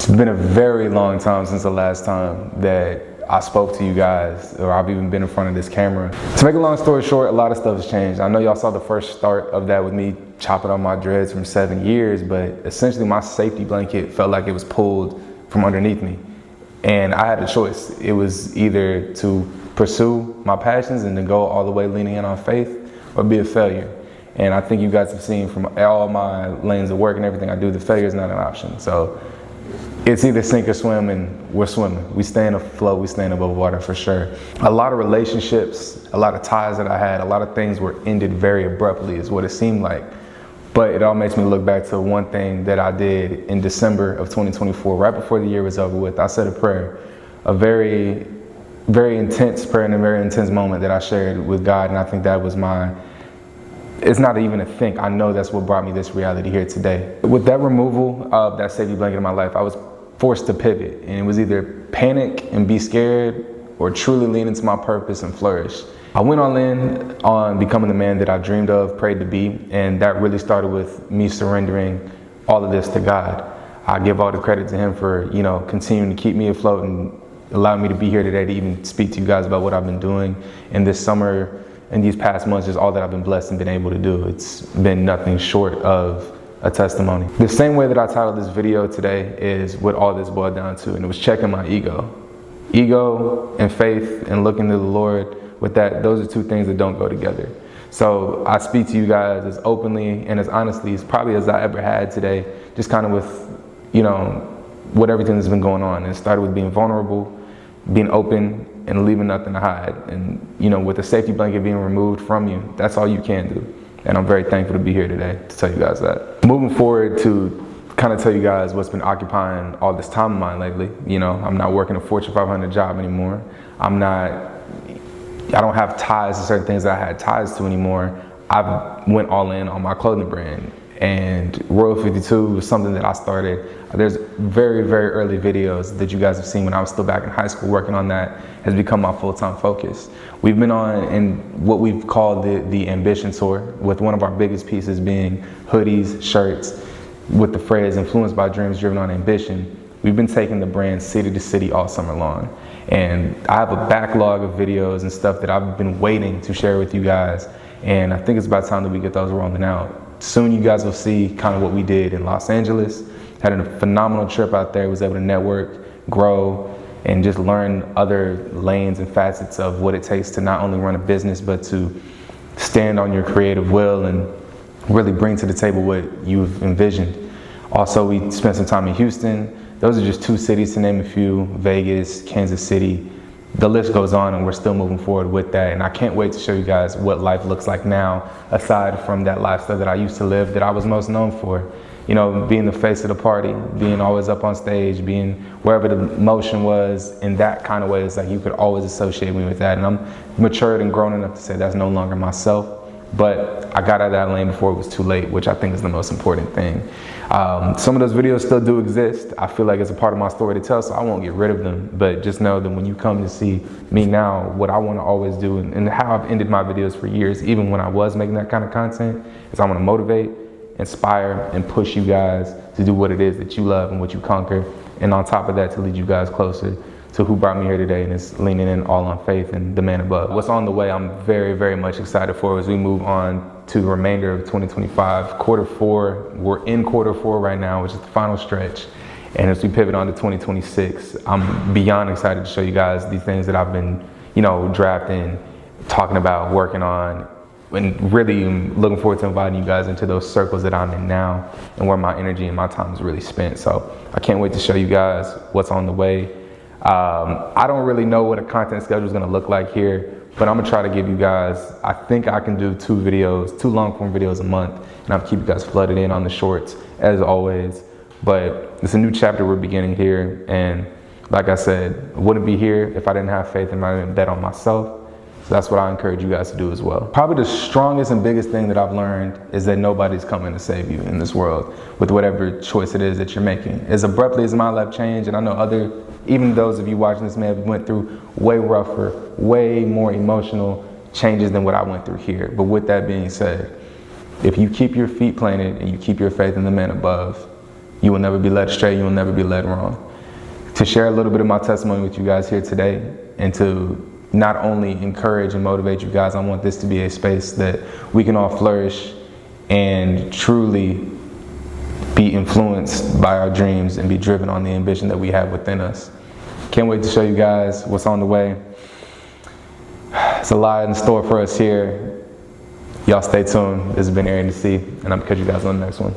It's been a very long time since the last time that I spoke to you guys, or I've even been in front of this camera. To make a long story short, a lot of stuff has changed. I know y'all saw the first start of that with me chopping off my dreads from 7 years, but essentially my safety blanket felt like it was pulled from underneath me. And I had a choice. It was either to pursue my passions and to go all the way leaning in on faith, or be a failure. And I think you guys have seen from all my lanes of work and everything I do, the failure is not an option. So it's either sink or swim, and we're swimming. We staying afloat, we staying above water for sure. A lot of relationships, a lot of ties that I had, a lot of things were ended very abruptly is what it seemed like. But it all makes me look back to one thing that I did in December of 2024, right before the year was over with. I said a prayer, a very, very intense prayer and a very intense moment that I shared with God. And I think that was it's not even a think. I know that's what brought me this reality here today. With that removal of that safety blanket in my life, I was forced to pivot, and it was either panic and be scared or truly lean into my purpose and flourish. I went all in on becoming the man that I dreamed of, prayed to be, and that really started with me surrendering all of this to God. I give all the credit to Him for, continuing to keep me afloat and allowing me to be here today to even speak to you guys about what I've been doing in this summer and these past months, just all that I've been blessed and been able to do. It's been nothing short of a testimony. The same way that I titled this video today is what all this boiled down to, and it was checking my ego. Ego and faith and looking to the Lord with that, those are two things that don't go together. So I speak to you guys as openly and as honestly as probably as I ever had today, just kind of with, what everything that's been going on. And it started with being vulnerable, being open, and leaving nothing to hide. And, with the safety blanket being removed from you, that's all you can do. And I'm very thankful to be here today to tell you guys that. Moving forward to kind of tell you guys what's been occupying all this time of mine lately. I'm not working a Fortune 500 job anymore. I don't have ties to certain things that I had ties to anymore. I went all in on my clothing brand. And Royal 52 was something that I started. There's very, very early videos that you guys have seen when I was still back in high school working on that, has become my full-time focus. We've been on in what we've called the Ambition Tour, with one of our biggest pieces being hoodies, shirts, with the phrase influenced by dreams driven on ambition. We've been taking the brand city to city all summer long. And I have a backlog of videos and stuff that I've been waiting to share with you guys. And I think it's about time that we get those rolling out. Soon you guys will see kind of what we did in Los Angeles. Had a phenomenal trip out there, was able to network, grow, and just learn other lanes and facets of what it takes to not only run a business, but to stand on your creative will and really bring to the table what you've envisioned. Also, we spent some time in Houston. Those are just two cities to name a few, Vegas, Kansas City. The list goes on, and we're still moving forward with that. And I can't wait to show you guys what life looks like now, aside from that lifestyle that I used to live, that I was most known for. Being the face of the party, being always up on stage, being wherever the motion was in that kind of way. It's like you could always associate me with that. And I'm matured and grown enough to say that's no longer myself. But I got out of that lane before it was too late, which I think is the most important thing. Some of those videos still do exist. I feel like it's a part of my story to tell, so I won't get rid of them. But just know that when you come to see me now, what I want to always do, and how I've ended my videos for years, even when I was making that kind of content, is I want to motivate, inspire, and push you guys to do what it is that you love and what you conquer. And on top of that, to lead you guys closer to who brought me here today, and it's leaning in all on faith and the man above. What's on the way, I'm very, very much excited for as we move on to the remainder of 2025. Quarter 4, we're in quarter 4 right now, which is the final stretch. And as we pivot on to 2026, I'm beyond excited to show you guys these things that I've been, drafting, talking about, working on, and really looking forward to inviting you guys into those circles that I'm in now and where my energy and my time is really spent. So I can't wait to show you guys what's on the way. I don't really know what a content schedule is going to look like here, but I'm going to try to give you guys, I think I can do 2 long form videos a month, and I'll keep you guys flooded in on the shorts as always. But it's a new chapter we're beginning here, and like I said, I wouldn't be here if I didn't have faith and I didn't bet on myself. So that's what I encourage you guys to do as well. Probably the strongest and biggest thing that I've learned is that nobody's coming to save you in this world with whatever choice it is that you're making. As abruptly as my life changed, and I know even those of you watching this may have went through way rougher, way more emotional changes than what I went through here. But with that being said, if you keep your feet planted and you keep your faith in the man above, You will never be led astray. You will never be led wrong. To share a little bit of my testimony with you guys here today, and to not only encourage and motivate you guys, I want this to be a space that we can all flourish and truly be influenced by our dreams and be driven on the ambition that we have within us. Can't wait to show you guys what's on the way. There's a lot in store for us here. Y'all stay tuned. This has been Aaron to See, and I'm gonna catch you guys on the next one.